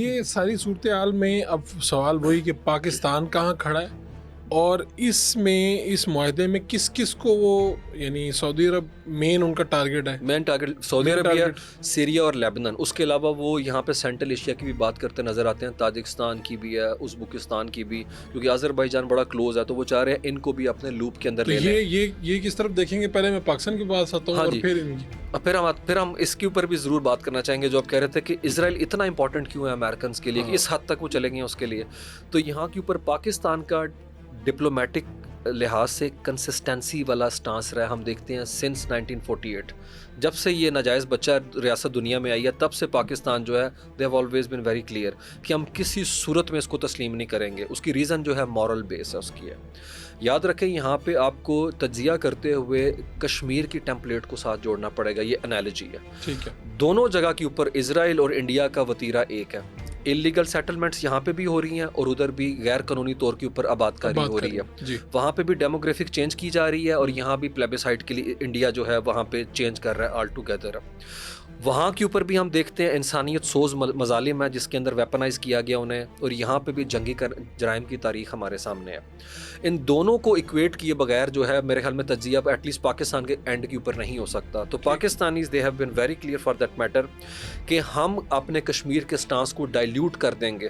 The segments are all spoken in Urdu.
یہ ساری صورتحال میں اب سوال وہی کہ پاکستان کہاں کھڑا ہے اور اس معاہدے میں کس کس کو وہ یعنی سعودی عرب مین ان کا ٹارگٹ ہے؟ مین ٹارگٹ سعودی عرب ہے، سیریا اور لیبنان. اس کے علاوہ وہ یہاں پہ سینٹرل ایشیا کی بھی بات کرتے نظر آتے ہیں، تاجکستان کی بھی ہے، ازبکستان کی بھی، کیونکہ آذربائیجان بڑا کلوز ہے تو وہ چاہ رہے ہیں ان کو بھی اپنے لوپ کے اندر لے لیں. یہ کس طرف دیکھیں گے؟ پہلے میں پاکستان کی بات آتا ہوں اور پھر ہم اس کے اوپر بھی ضرور بات کرنا چاہیں گے جو آپ کہہ رہے تھے کہ اسرائیل اتنا امپورٹنٹ کیوں ہے امریکنس کے لیے کہ اس حد تک وہ چلیں گے اس کے لیے. تو یہاں کے اوپر پاکستان کا ڈپلومیٹک لحاظ سے کنسسٹنسی والا سٹانس رہا. ہم دیکھتے ہیں سنس 1948 جب سے یہ ناجائز بچہ ریاست دنیا میں آئی ہے تب سے پاکستان جو ہے they have always been very clear کہ ہم کسی صورت میں اس کو تسلیم نہیں کریں گے. اس کی ریزن جو ہے مورل بیس ہے اس کی ہے. یاد رکھیں یہاں پہ آپ کو تجزیہ کرتے ہوئے کشمیر کی ٹیمپلیٹ کو ساتھ جوڑنا پڑے گا. یہ انالوجی ہے. ٹھیک ہے. دونوں جگہ کے اوپر اسرائیل اور انڈیا کا وتیرہ ایک ہے. انلیگل سیٹلمنٹس یہاں پہ بھی ہو رہی ہیں اور ادھر بھی غیر قانونی طور کے اوپر آباد کاری ہو رہی ہے. وہاں پہ بھی ڈیموگرافک چینج کی جا رہی ہے اور یہاں بھی پلیبیسائٹ کے لیے انڈیا جو ہے وہاں پہ چینج کر رہا ہے آل ٹوگیدر. وہاں کے اوپر بھی ہم دیکھتے ہیں انسانیت سوز مظالم ہے جس کے اندر ویپنائز کیا گیا انہیں، اور یہاں پہ بھی جنگی جرائم کی تاریخ ہمارے سامنے ہے. ان دونوں کو ایکویٹ کیے بغیر جو ہے میرے خیال میں تجزیہ ایٹ لیسٹ پاکستان کے اینڈ کے اوپر نہیں ہو سکتا. تو Pakistanis they have been very clear for that matter کہ ہم اپنے کشمیر کے سٹانس کو ڈائلیوٹ کر دیں گے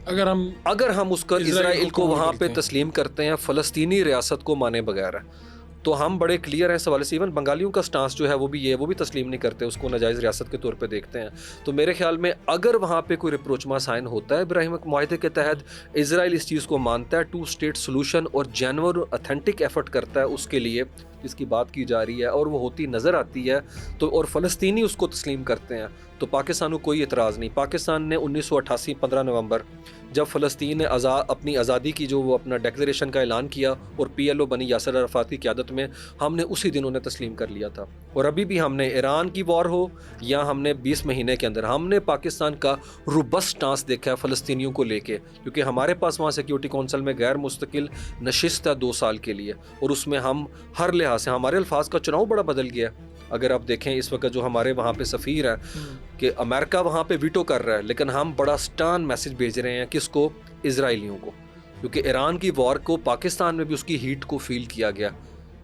اگر ہم اس کا اسرائیل کو وہاں پہ تسلیم کرتے ہیں فلسطینی ریاست کو مانے بغیر ہے. تو ہم بڑے کلیئر ہیں اس حوالے سے. ایون بنگالیوں کا سٹانس جو ہے وہ بھی تسلیم نہیں کرتے، اس کو ناجائز ریاست کے طور پہ دیکھتے ہیں. تو میرے خیال میں اگر وہاں پہ کوئی ریپروچما سائن ہوتا ہے ابراہیم معاہدے کے تحت، اسرائیل اس چیز کو مانتا ہے 2 اسٹیٹ سولوشن اور جینور اتھینٹک ایفرٹ کرتا ہے اس کے لیے جس کی بات کی جا رہی ہے اور وہ ہوتی نظر آتی ہے، تو اور فلسطینی اس کو تسلیم کرتے ہیں تو پاکستان کو کوئی اعتراض نہیں. پاکستان نے 1988 15 نومبر جب فلسطین نے اپنی آزادی کی جو وہ اپنا ڈیکلیریشن کا اعلان کیا اور PLO بنی یاسر عرفات کی قیادت میں، ہم نے اسی دن انہیں تسلیم کر لیا تھا. اور ابھی بھی ہم نے ایران کی وار ہو یا ہم نے 20 مہینے کے اندر ہم نے پاکستان کا روبسٹ سٹانس دیکھا ہے فلسطینیوں کو لے کے، کیونکہ ہمارے پاس وہاں سیکیورٹی کونسل میں غیر مستقل نشست ہے 2 سال کے لیے، اور اس میں ہم ہر لحاظ سے ہمارے الفاظ کا چناؤ بڑا بدل گیا. اگر آپ دیکھیں اس وقت جو ہمارے وہاں پہ سفیر ہیں کہ امریکہ وہاں پہ ویٹو کر رہا ہے، لیکن ہم بڑا سٹان میسج بھیج رہے ہیں کس کو؟ اسرائیلیوں کو. کیونکہ ایران کی وار کو پاکستان میں بھی اس کی ہیٹ کو فیل کیا گیا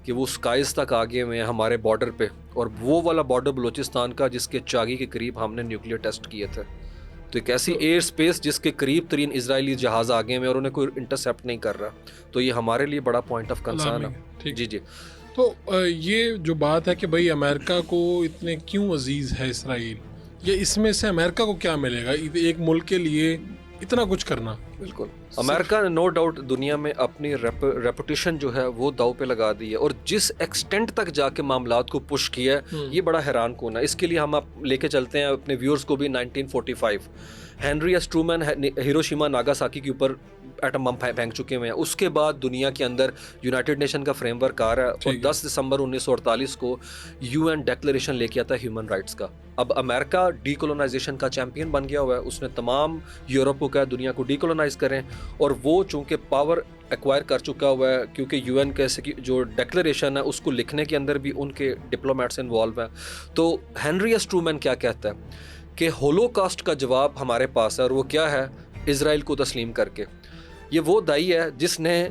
کہ وہ سکائز تک آگے ہوئے ہیں ہمارے بارڈر پہ، اور وہ والا بارڈر بلوچستان کا جس کے چاگی کے قریب ہم نے نیوکلیئر ٹیسٹ کیے تھے. تو ایک ایسی ایئر سپیس جس کے قریب ترین اسرائیلی جہاز آگے میں اور انہیں کوئی انٹرسیپٹ نہیں کر رہا. تو یہ ہمارے لیے بڑا پوائنٹ آف کنسرن ہے. جی تو یہ جو بات ہے کہ بھائی امریکہ کو اتنے کیوں عزیز ہے اسرائیل، یہ اس میں سے امریکہ کو کیا ملے گا ایک ملک کے لیے اتنا کچھ کرنا؟ بالکل امریکہ نے نو ڈاؤٹ دنیا میں اپنی ریپوٹیشن جو ہے وہ داؤ پہ لگا دی ہے، اور جس ایکسٹینٹ تک جا کے معاملات کو پش کیا ہے یہ بڑا حیران کن ہے. اس کے لیے ہم لے کے چلتے ہیں اپنے ویورز کو بھی 1945 Henry S Truman Hiroshima Nagasaki کے اوپر ایٹم بم پھینک چکے ہوئے ہیں. اس کے بعد دنیا کے اندر یونائٹڈ نیشن کا فریم ورک آ رہا ہے اور 10 دسمبر 1948 کو UN ڈیکلیریشن لے کے آتا ہے ہیومن رائٹس کا. اب امریکہ ڈی کولونائزیشن کا چیمپئن بن گیا ہوا ہے. اس نے تمام یورپ کو کہا دنیا کو ڈی کولونائز کریں، اور وہ چونکہ پاور ایکوائر کر چکا ہوا ہے کیونکہ UN کے جو ڈیکلیریشن ہے اس کو لکھنے کے اندر بھی ان کے ڈپلومیٹس انوالو ہیں. تو ہینری ایس ٹرومین کیا کہتا ہے کہ ہولو کاسٹ کا جواب ہمارے پاس ہے، اور وہ کیا ہے؟ اسرائیل کو تسلیم کر کے. یہ وہ دائی ہے جس نے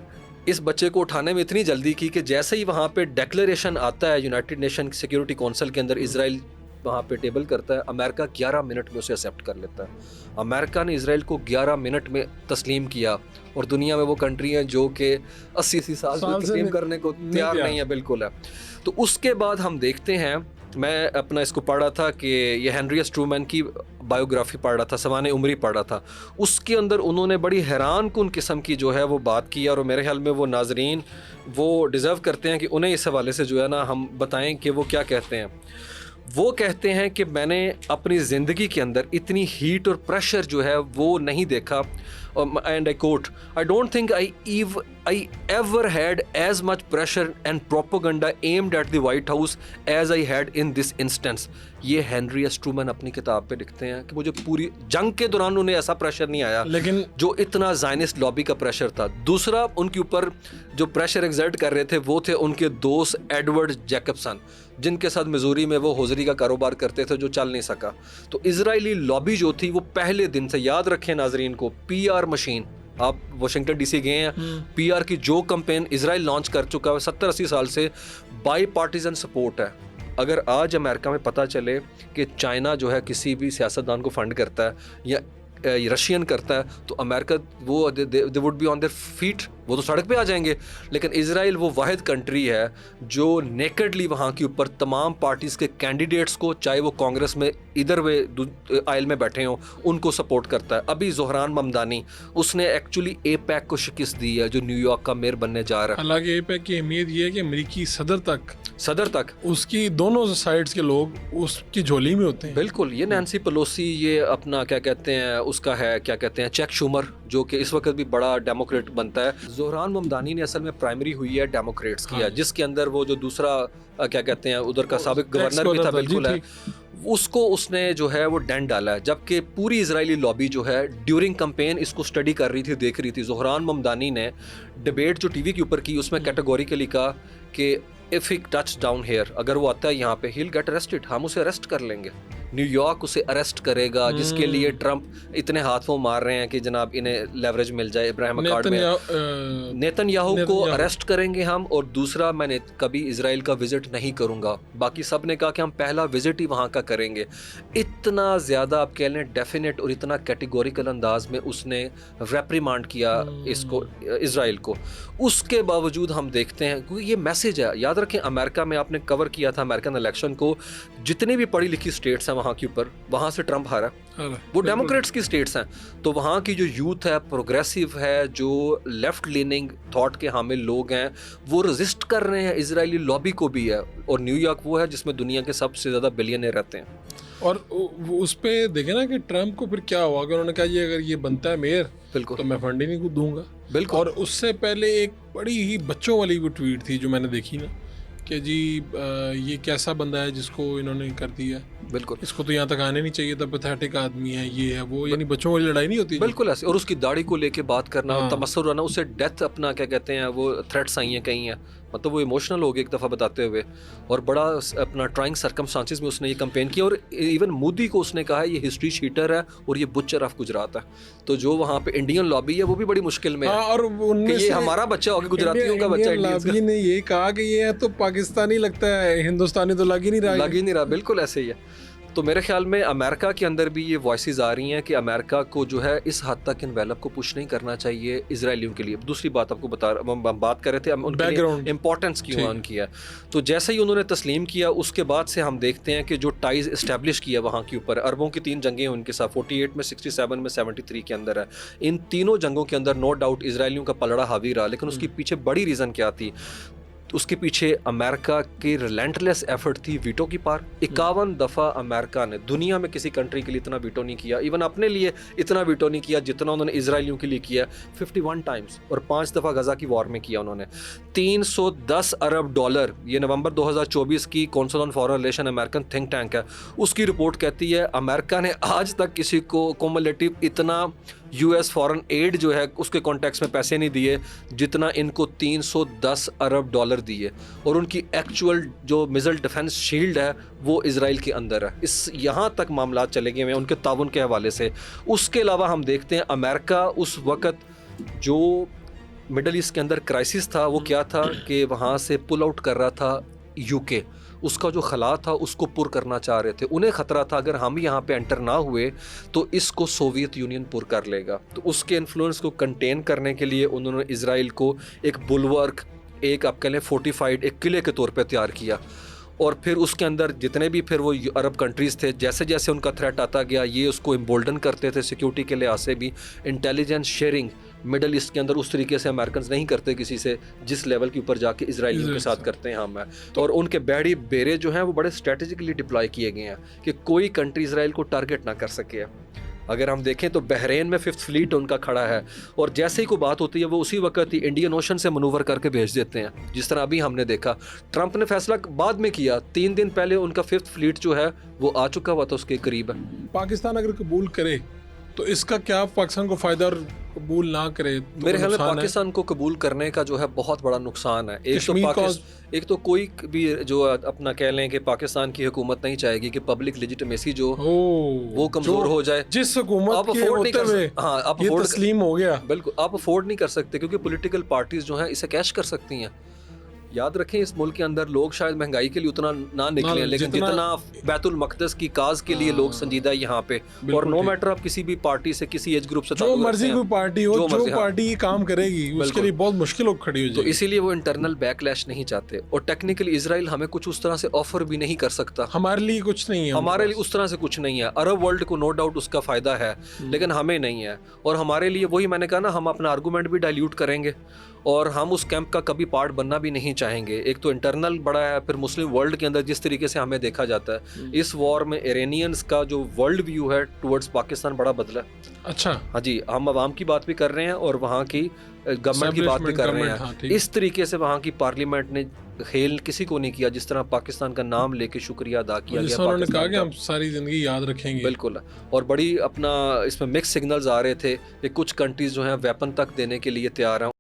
اس بچے کو اٹھانے میں اتنی جلدی کی کہ جیسے ہی وہاں پہ ڈیکلیریشن آتا ہے یونائٹڈ نیشن سیکیورٹی کونسل کے اندر، اسرائیل وہاں پہ ٹیبل کرتا ہے، امریکہ 11 منٹ میں اسے ایکسیپٹ کر لیتا ہے. امریکہ نے اسرائیل کو 11 منٹ میں تسلیم کیا، اور دنیا میں وہ کنٹری ہیں جو کہ 80 سال سے تسلیم کرنے کو تیار نہیں ہے. بالکل ہے. تو اس کے بعد ہم دیکھتے ہیں، میں اپنا اس کو پڑھ رہا تھا کہ یہ ہینری ایس ٹرومین کی بایوگرافی پڑھ رہا تھا، سوانح عمری پڑھ رہا تھا. اس کے اندر انہوں نے بڑی حیران کن قسم کی جو ہے وہ بات کی، اور میرے خیال میں وہ ناظرین وہ ڈیزرو کرتے ہیں کہ انہیں اس حوالے سے جو ہے نا ہم بتائیں کہ وہ کیا کہتے ہیں. وہ کہتے ہیں کہ میں نے اپنی زندگی کے اندر اتنی ہیٹ اور پریشر جو ہے وہ نہیں دیکھا. And I quote, I don't think I ever had as much pressure and propaganda aimed at the White House as I had in this instance. یہ ہینری ایس ٹرومین اپنی کتاب پہ لکھتے ہیں کہ مجھے پوری جنگ کے دوران انہیں ایسا پریشر نہیں آیا لیکن جو اتنا زائنسٹ لابی کا پریشر تھا. دوسرا ان کے اوپر جو پریشر ایگزرٹ کر رہے تھے وہ تھے ان کے دوست ایڈورڈ جیکبسن، جن کے ساتھ مزوری میں وہ ہوزری کا کاروبار کرتے تھے جو چل نہیں سکا. تو اسرائیلی لابی جو تھی وہ پہلے دن سے, یاد رکھیں ناظرین کو, پی آر مشین, آپ واشنگٹن ڈی سی گئے ہیں, پی آر کی جو کمپین اسرائیل لانچ کر چکا ہے 70-80 سال سے, بائی پارٹیزن سپورٹ ہے. اگر آج امریکہ میں پتہ چلے کہ چائنا جو ہے کسی بھی سیاستدان کو فنڈ کرتا ہے یا رشین کرتا ہے تو امریکہ وہ they would be on their feet, وہ تو سڑک پہ آ جائیں گے. لیکن اسرائیل وہ واحد کنٹری ہے جو نیکڈلی وہاں کے اوپر تمام پارٹیز کے کینڈیڈیٹس کو, چاہے وہ کانگریس میں ادھر وے آئل میں بیٹھے ہوں, ان کو سپورٹ کرتا ہے. ابھی زہران ممدانی اس نے ایکچولی اے پیک کو شکست دی ہے جو نیو یارک کا میئر بننے جا رہا ہے. حالانکہ اے پیک کی اہمیت یہ ہے کہ امریکی صدر تک اس کی دونوں سائڈز کے لوگ اس کی جھولی میں ہوتے ہیں. بالکل, یہ نینسی پلوسی, یہ اپنا کیا کہتے ہیں اس کا ہے, کیا کہتے ہیں چیک شومر, جو کہ اس وقت بھی بڑا ڈیموکریٹ بنتا ہے. زہران ممدانی نے اصل میں پرائمری ہوئی ہے ڈیموکریٹس کی, جس کے اندر وہ جو دوسرا کیا کہتے ہیں ادھر کا سابق گورنر بھی تھا, بالکل ہے, اس کو اس نے جو ہے وہ ڈینٹ ڈالا ہے. جبکہ پوری اسرائیلی لابی جو ہے ڈیورنگ کمپین اس کو اسٹڈی کر رہی تھی, دیکھ رہی تھی. زہران ممدانی نے ڈیبیٹ جو ٹی وی کے اوپر کی اس میں کیٹیگوریکلی کہا کہ if he touch down here, اگر وہ آتا ہے یہاں پہ he'll get arrested, ہم اسے اریسٹ کر لیں گے. نیو یارک اسے اریسٹ کرے گا, جس کے لیے ٹرمپ اتنے ہاتھ وہ مار رہے ہیں کہ جناب انہیں لیوریج مل جائے ابراہیم اکارڈ میں. نیتن یاہو کو اریسٹ کریں گے ہم, اور دوسرا میں نے کبھی اسرائیل کا وزٹ نہیں کروں گا. باقی سب نے کہا کہ ہم پہلا وزٹ ہی وہاں کا کریں گے. اتنا زیادہ آپ کہہ لیں ڈیفینیٹ اور اتنا کیٹیگوریکل انداز میں اس نے ریپریمانڈ کیا اس کو, اسرائیل کو. اس کے باوجود ہم دیکھتے ہیں کیونکہ یہ میسج ہے, یاد رکھیں امریکہ میں آپ نے کور کیا تھا امریکن الیکشن کو, جتنی بھی پڑھی لکھی اسٹیٹس ہیں وہاں کے اوپر, وہاں سے ٹرمپ ہارا, وہ ڈیموکریٹس کی اسٹیٹس ہیں. تو وہاں کی جو یوتھ ہے, پروگریسو ہے, جو لیفٹ لیننگ تھاٹ کے حامل لوگ ہیں, وہ رزسٹ کر رہے ہیں اسرائیلی لابی کو بھی ہے. اور نیو یارک وہ ہے جس میں دنیا کے سب سے زیادہ بلینئر رہتے ہیں. اور اس پہ دیکھیں نا کہ ٹرمپ کو پھر کیا ہوا کہ انہوں نے کہا یہ اگر یہ بنتا ہے میئر بالکل تو میں فنڈ ہی نہیں دوں گا. بالکل. اور اس سے پہلے ایک بڑی ہی بچوں والی وہ ٹویٹ تھی جو میں نے دیکھی نا کہ جی یہ کیسا بندہ ہے جس کو انہوں نے کر دیا, بالکل اس کو تو یہاں تک آنے نہیں چاہیے تھا, پیتھیٹک آدمی ہے, یہ ہے وہ, یعنی بچوں والی لڑائی نہیں ہوتی. بالکل ایسے. اور اس کی داڑھی کو لے کے بات کرنا, تمسخر ہونا, اسے ڈیتھ اپنا کیا کہتے ہیں وہ تھریٹس آئی ہیں کہیں ہیں, مطلب وہ ایموشنل ہو گئے ایک دفعہ بتاتے ہوئے, اور بڑا اپنا ٹرائنگ سرکمسٹانسز میں اس نے یہ کمپین کیا. اور ایون مودی کو اس نے کہا ہے یہ ہسٹری شیٹر ہے اور یہ بچر آف گجرات ہے. تو جو وہاں پہ انڈین لابی ہے وہ بھی بڑی مشکل میں ہے, اور کہ یہ ہمارا بچہ ہوگا, گجراتیوں کا بچہ. لابی نے یہ کہا کہ یہ تو پاکستانی لگتا ہے, ہندوستانی تو لگ ہی نہیں رہا. بالکل ایسے ہی ہے. تو میرے خیال میں امریکہ کے اندر بھی یہ وائسز آ رہی ہیں کہ امریکہ کو جو ہے اس حد تک انویلپ کو پش نہیں کرنا چاہیے اسرائیلیوں کے لیے. دوسری بات آپ کو بات کر رہے تھے ان کے لیے امپورٹنس کیوں آن کیا. تو جیسے ہی انہوں نے تسلیم کیا اس کے بعد سے ہم دیکھتے ہیں کہ جو ٹائز اسٹیبلش کیا وہاں کے اوپر, عربوں کی 3 جنگیں ان کے ساتھ 48 میں, 67 میں, 73 کے اندر ہے. ان تینوں جنگوں کے اندر نو ڈاؤٹ اسرائیلیوں کا پلڑا حاوی رہا, لیکن اس کے پیچھے بڑی ریزن کیا تھی؟ اس کے پیچھے امریکہ کی ریلینٹلیس ایفرٹ تھی ویٹو کی پار. 51 دفعہ امریکہ نے دنیا میں کسی کنٹری کے لیے اتنا ویٹو نہیں کیا, ایون اپنے لیے اتنا ویٹو نہیں کیا جتنا انہوں نے اسرائیلیوں کے لیے کیا 51 ٹائمز. اور 5 دفعہ غزہ کی وار میں کیا انہوں نے. $310 ارب, یہ نومبر 2024 کی council on foreign relation American think tank ہے, اس کی رپورٹ کہتی ہے امریکہ نے آج تک کسی کو کومولیٹو اتنا یو ایس فارن ایڈ جو ہے اس کے کانٹیکس میں پیسے نہیں دیے جتنا ان کو $310 ارب دیے. اور ان کی ایکچوئل جو میزل ڈیفنس شیلڈ ہے وہ اسرائیل کے اندر ہے. اس یہاں تک معاملات چلے گئے ہیں ان کے تعاون کے حوالے سے. اس کے علاوہ ہم دیکھتے ہیں امریکہ اس وقت جو مڈل ایسٹ کے اندر کرائسس تھا وہ کیا تھا کہ وہاں سے پل آؤٹ کر رہا تھا یو کے, اس کا جو خلا تھا اس کو پر کرنا چاہ رہے تھے. انہیں خطرہ تھا اگر ہم یہاں پہ انٹر نہ ہوئے تو اس کو سوویت یونین پر کر لے گا. تو اس کے انفلوئنس کو کنٹین کرنے کے لیے انہوں نے اسرائیل کو ایک بلورک, ایک آپ کہہ لیں فورٹیفائڈ ایک قلعے کے طور پہ تیار کیا. اور پھر اس کے اندر جتنے بھی پھر وہ عرب کنٹریز تھے, جیسے جیسے ان کا تھریٹ آتا گیا یہ اس کو امبولڈن کرتے تھے سیکیورٹی کے لحاظ سے بھی. انٹیلیجنس شیئرنگ مڈل ایسٹ کے اندر اس طریقے سے امریکنز نہیں کرتے کسی سے جس لیول کے اوپر جا کے اسرائیلیوں کے ساتھ کرتے ہیں ہم. اور ان کے بیڑی بیرے جو ہیں وہ بڑے اسٹریٹجکلی ڈپلائی کیے گئے ہیں کہ کوئی کنٹری اسرائیل کو ٹارگٹ نہ کر سکے. اگر ہم دیکھیں تو بحرین میں 5th فلیٹ ان کا کھڑا ہے, اور جیسے ہی کوئی بات ہوتی ہے وہ اسی وقت ہی انڈین اوشن سے منور کر کے بھیج دیتے ہیں, جس طرح ابھی ہم نے دیکھا. ٹرمپ نے فیصلہ بعد میں کیا, 3 دن پہلے ان کا 5th فلیٹ جو ہے وہ آ چکا ہوا تھا اس کے قریب ہے. پاکستان اگر قبول کرے تو اس کا کیا پاکستان کو فائدہ اور قبول نہ کرے تو میرے خیال میں نقصان ہے؟ پاکستان کو قبول کرنے کا جو ہے بہت بڑا نقصان ہے. ایک تو کوئی بھی جو اپنا کہہ لیں کہ پاکستان کی حکومت نہیں چاہے گی کہ پبلک لیجیٹمیسی جو وہ کمزور ہو جائے. جس حکومت کے ہوتے ہوئے یہ تسلیم ہو گیا. بالکل آپ افورڈ نہیں کر سکتے کیونکہ پولیٹیکل پارٹیز جو ہیں اسے کیش کر سکتی ہیں. یاد رکھیں اس ملک کے اندر لوگ شاید مہنگائی کے لیے اتنا نہ نکلیں لیکن جتنا بیت المقدس کی کاز کے لیے لوگ سنجیدہ ہے یہاں پہ. اور نو میٹر آپ کسی بھی پارٹی سے کسی ایج گروپ سے جو مرضی کوئی پارٹی ہو جو پارٹی کام کرے گی اس کے لیے بہت مشکل ہو کھڑی ہو جائے. تو اسی لیے وہ انٹرنل بیک لیش نہیں چاہتے. اور ٹیکنیکلی اسرائیل ہمیں کچھ اس طرح سے آفر بھی نہیں کر سکتا. ہمارے لیے کچھ نہیں ہے, ہمارے لیے اس طرح سے کچھ نہیں ہے. عرب ورلڈ کو نو ڈاؤٹ اس کا فائدہ ہے لیکن ہمیں نہیں ہے. اور ہمارے لیے وہی میں نے کہا نا, ہم اپنا آرگومنٹ بھی ڈائلیوٹ کریں گے اور ہم اس کیمپ کا کبھی پارٹ بننا بھی نہیں چاہیں گے. ایک تو انٹرنل بڑا ہے, پھر مسلم ورلڈ کے اندر جس طریقے سے ہمیں دیکھا جاتا ہے اس وار میں ایرانیئنز کا جو ورلڈ ویو ہے ٹورڈز پاکستان بڑا بدلا ہے. اچھا ہاں جی, ہم عوام کی بات بھی کر رہے ہیں اور وہاں کی گورنمنٹ کی بات بھی کر رہے ہیں. اس طریقے سے وہاں کی پارلیمنٹ نے کھیل کسی کو نہیں کیا جس طرح پاکستان کا نام لے کے شکریہ ادا کیا گیا. انہوں نے کہا کہ ہم ساری زندگی یاد رکھیں گے. بالکل. اور بڑی اپنا اس میں مکس سگنلز آ رہے تھے کہ کچھ کنٹریز جو ہیں ویپن تک دینے کے لیے تیار ہیں.